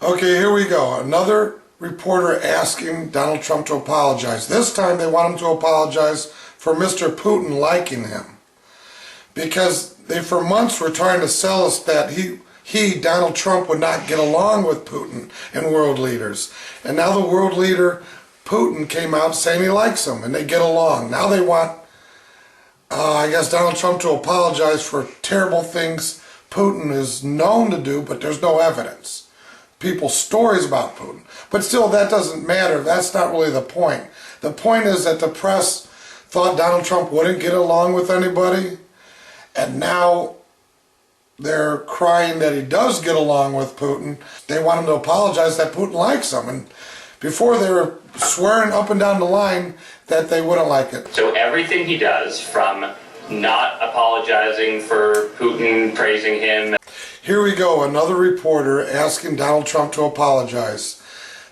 Okay, here we go. Another reporter asking Donald Trump to apologize. This time they want him to apologize for Mr. Putin liking him. Because they for months were trying to sell us that he, Donald Trump, would not get along with Putin and world leaders. And now the world leader, Putin, came out saying he likes him and they get along. Now they want, I guess, Donald Trump to apologize for terrible things Putin is known to do, but there's no evidence. People's stories about Putin. But still, that doesn't matter. That's not really the point. The point is that the press thought Donald Trump wouldn't get along with anybody, and now they're crying that he does get along with Putin. They want him to apologize that Putin likes him. And before they were swearing up and down the line that they wouldn't like it. So everything he does, from not apologizing for Putin, praising him. Here we go, another reporter asking Donald Trump to apologize.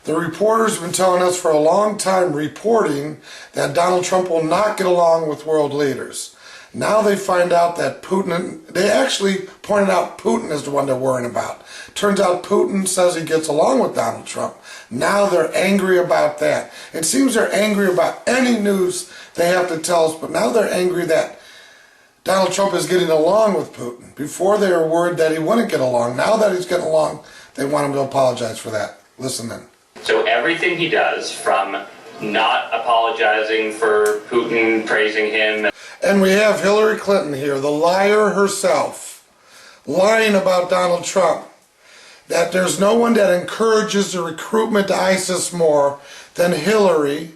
The reporter's been telling us for a long time, reporting that Donald Trump will not get along with world leaders. Now they find out that Putin, they actually pointed out Putin is the one they're worrying about. Turns out Putin says he gets along with Donald Trump. Now they're angry about that. It seems they're angry about any news they have to tell us, but now they're angry that Donald Trump is getting along with Putin. Before they were worried that he wouldn't get along. Now that he's getting along, they want him to apologize for that. Listen then. So everything he does, from not apologizing for Putin, praising him. And we have Hillary Clinton here, the liar herself, lying about Donald Trump. That there's no one that encourages the recruitment to ISIS more than Hillary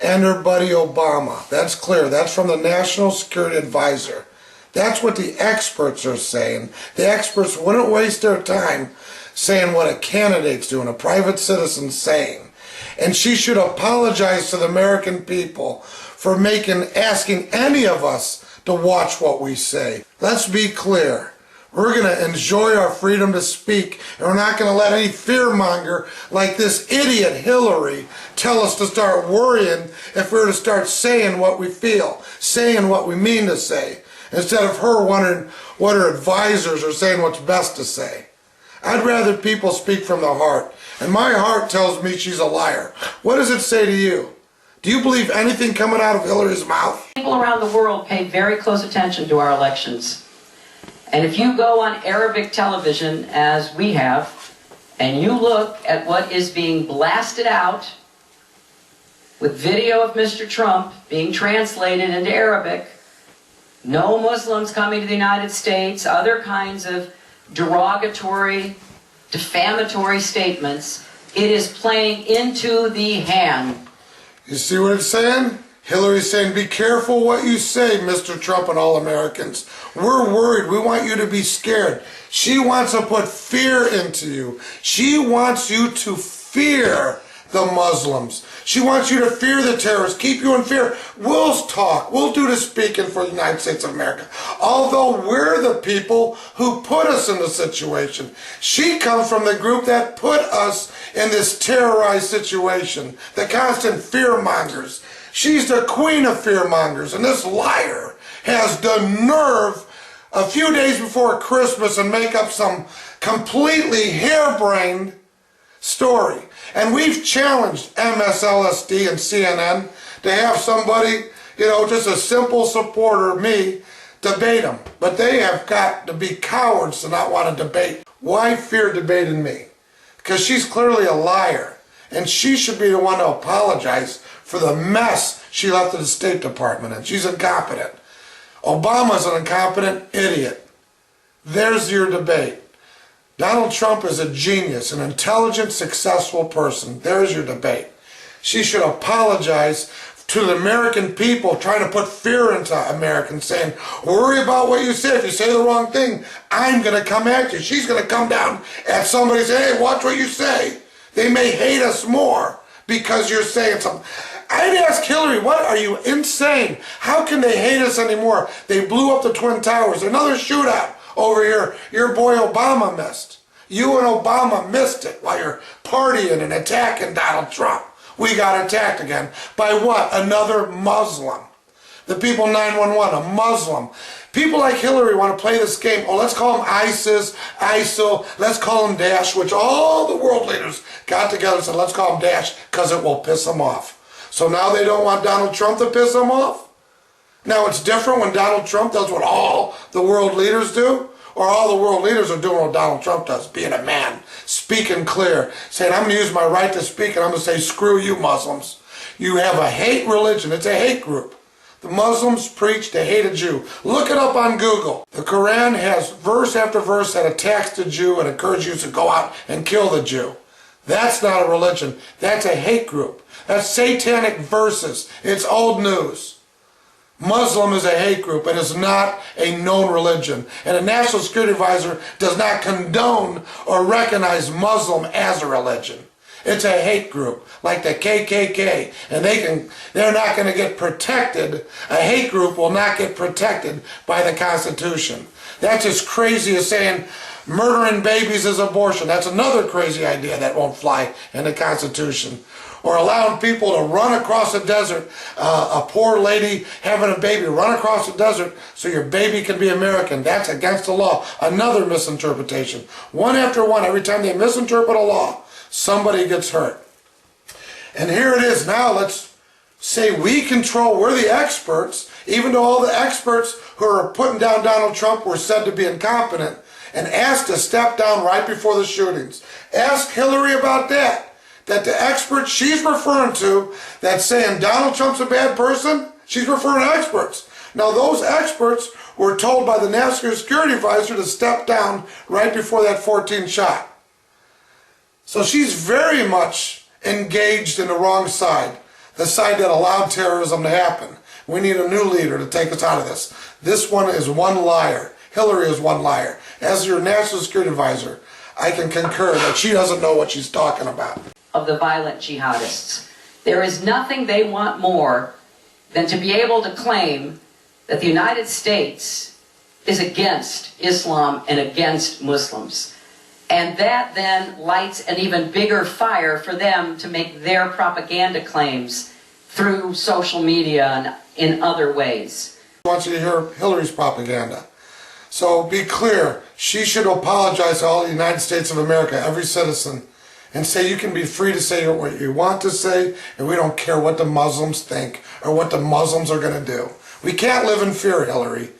and her buddy Obama. That's clear. That's from the National Security Advisor. That's what the experts are saying. The experts wouldn't waste their time saying what a candidate's doing, a private citizen's saying. And she should apologize to the American people for asking any of us to watch what we say. Let's be clear. We're going to enjoy our freedom to speak, and we're not going to let any fearmonger like this idiot Hillary tell us to start worrying if we're to start saying what we feel, saying what we mean to say, instead of her wondering what her advisors are saying what's best to say. I'd rather people speak from the heart, and my heart tells me she's a liar. What does it say to you? Do you believe anything coming out of Hillary's mouth? People around the world pay very close attention to our elections. And if you go on Arabic television, as we have, and you look at what is being blasted out with video of Mr. Trump being translated into Arabic, no Muslims coming to the United States, other kinds of derogatory, defamatory statements, it is playing into the hand. You see what it's saying? Hillary's saying, be careful what you say, Mr. Trump and all Americans. We're worried. We want you to be scared. She wants to put fear into you. She wants you to fear the Muslims. She wants you to fear the terrorists, keep you in fear. We'll talk. We'll do the speaking for the United States of America. Although we're the people who put us in the situation. She comes from the group that put us in this terrorized situation. The constant fearmongers. She's the queen of fearmongers, and this liar has the nerve a few days before Christmas and make up some completely harebrained story. And we've challenged MSLSD and CNN to have somebody, just a simple supporter, me, debate them. But they have got to be cowards to not want to debate. Why fear debating me? Because she's clearly a liar. And she should be the one to apologize for the mess she left in the State Department. And she's incompetent. Obama's an incompetent idiot. There's your debate. Donald Trump is a genius, an intelligent, successful person. There's your debate. She should apologize to the American people trying to put fear into Americans, saying, worry about what you say. If you say the wrong thing, I'm going to come at you. She's going to come down at somebody and say, hey, watch what you say. They may hate us more because you're saying something. I'd ask Hillary, what, are you insane? How can they hate us anymore? They blew up the Twin Towers. Another shootout over here. Your boy Obama missed. You and Obama missed it while you're partying and attacking Donald Trump. We got attacked again. By what? Another Muslim. The people 911, a Muslim, People like Hillary want to play this game. Oh, let's call them ISIS, ISIL, let's call them Daesh, which all the world leaders got together and said, let's call them Daesh because it will piss them off. So now they don't want Donald Trump to piss them off? Now it's different when Donald Trump does what all the world leaders do? Or all the world leaders are doing what Donald Trump does, being a man, speaking clear, saying, I'm going to use my right to speak and I'm going to say, screw you Muslims. You have a hate religion. It's a hate group. The Muslims preach to hate a Jew. Look it up on Google. The Quran has verse after verse that attacks the Jew and encourages you to go out and kill the Jew. That's not a religion. That's a hate group. That's satanic verses. It's old news. Muslim is a hate group. It is not a known religion. And a National Security Advisor does not condone or recognize Muslim as a religion. It's a hate group, like the KKK, and they're not going to get protected. A hate group will not get protected by the Constitution. That's as crazy as saying murdering babies is abortion. That's another crazy idea that won't fly in the Constitution. Or allowing people to run across the desert, a poor lady having a baby, run across the desert so your baby can be American. That's against the law. Another misinterpretation. One after one, every time they misinterpret a law, somebody gets hurt. And here it is now. Let's say we control, we're the experts, even though all the experts who are putting down Donald Trump were said to be incompetent and asked to step down right before the shootings. Ask Hillary about that. That the experts she's referring to that's saying Donald Trump's a bad person, she's referring to experts. Now those experts were told by the National Security Advisor to step down right before that 14th shot. So she's very much engaged in the wrong side, the side that allowed terrorism to happen. We need a new leader to take us out of this. This one is one liar. Hillary is one liar. As your National Security Advisor, I can concur that she doesn't know what she's talking about. Of the violent jihadists. There is nothing they want more than to be able to claim that the United States is against Islam and against Muslims. And that then lights an even bigger fire for them to make their propaganda claims through social media and in other ways. I want you to hear Hillary's propaganda. So be clear, she should apologize to all the United States of America, every citizen, and say you can be free to say what you want to say, and we don't care what the Muslims think or what the Muslims are going to do. We can't live in fear, Hillary.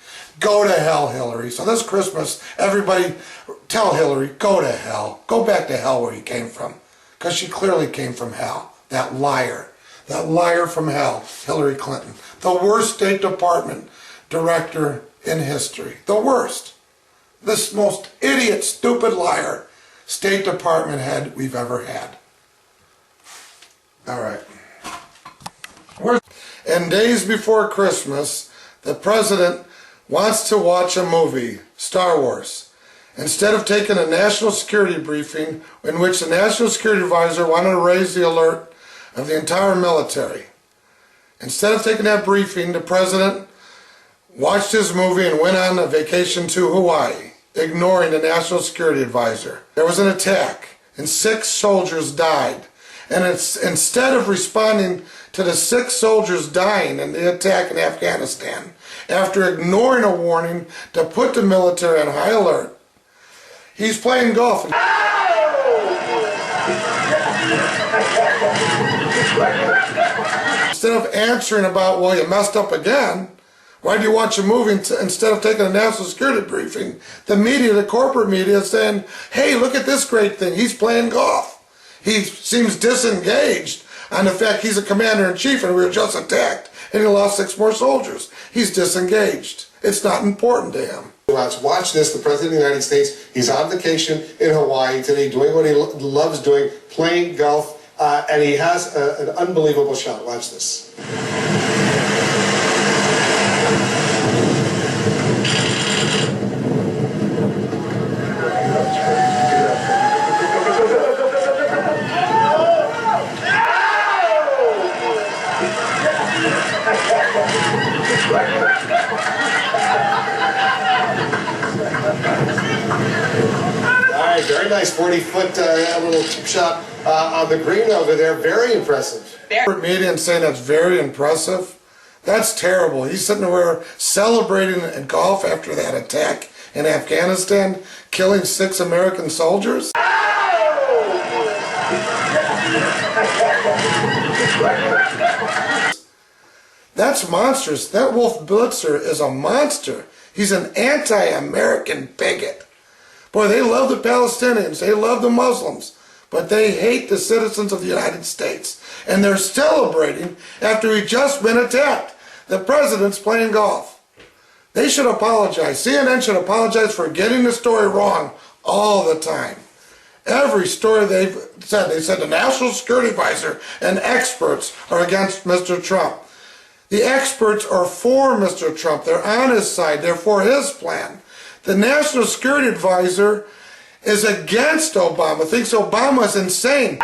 Go to hell, Hillary. So this Christmas, everybody tell Hillary, go to hell. Go back to hell where you came from. Because she clearly came from hell. That liar from hell, Hillary Clinton. The worst State Department director in history. The worst. This most idiot, stupid liar State Department head we've ever had. All right. And days before Christmas, the president wants to watch a movie, Star Wars, instead of taking a national security briefing in which the National Security Advisor wanted to raise the alert of the entire military. Instead of taking that briefing, the president watched his movie and went on a vacation to Hawaii, ignoring the National Security Advisor. There was an attack, and 6 soldiers died. And instead of responding to the 6 soldiers dying in the attack in Afghanistan, after ignoring a warning to put the military on high alert, he's playing golf. Instead of answering about, well, you messed up again, why do you watch a movie instead of taking a national security briefing? The media, the corporate media, is saying, hey, look at this great thing. He's playing golf. He seems disengaged on the fact he's a commander-in-chief and we were just attacked and he lost 6 more soldiers. He's disengaged. It's not important to him. Watch this. The President of the United States, he's on vacation in Hawaii today doing what he loves doing, playing golf, and he has an unbelievable shot. Watch this. Very nice 40-foot little chip shot on the green over there. Very impressive. Corporate media saying that's very impressive. That's terrible. He's sitting there celebrating in golf after that attack in Afghanistan, killing 6 American soldiers. That's monstrous. That Wolf Blitzer is a monster. He's an anti-American bigot. Boy, they love the Palestinians, they love the Muslims, but they hate the citizens of the United States. And they're celebrating after he'd just been attacked. The president's playing golf. They should apologize. CNN should apologize for getting the story wrong all the time. Every story they said the National Security Advisor and experts are against Mr. Trump. The experts are for Mr. Trump. They're on his side. They're for his plan. The National Security Advisor is against Obama, thinks Obama is insane.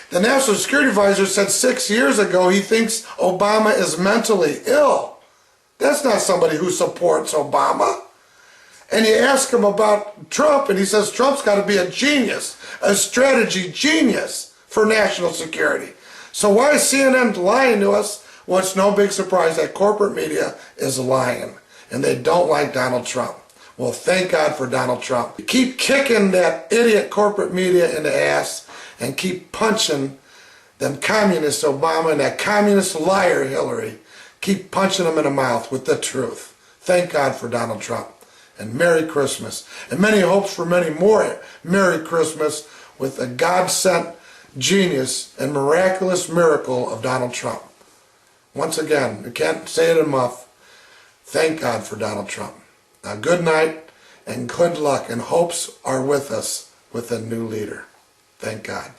The National Security Advisor said 6 years ago he thinks Obama is mentally ill. That's not somebody who supports Obama. And you ask him about Trump, and he says Trump's got to be a genius, a strategy genius for national security. So why is CNN lying to us? Well, it's no big surprise that corporate media is lying, and they don't like Donald Trump. Well, thank God for Donald Trump. Keep kicking that idiot corporate media in the ass, and keep punching them communist Obama and that communist liar Hillary. Keep punching them in the mouth with the truth. Thank God for Donald Trump. And Merry Christmas. And many hopes for many more Merry Christmas with the God-sent genius and miraculous miracle of Donald Trump. Once again, I can't say it enough. Thank God for Donald Trump. Now, good night and good luck, and hopes are with us with a new leader. Thank God.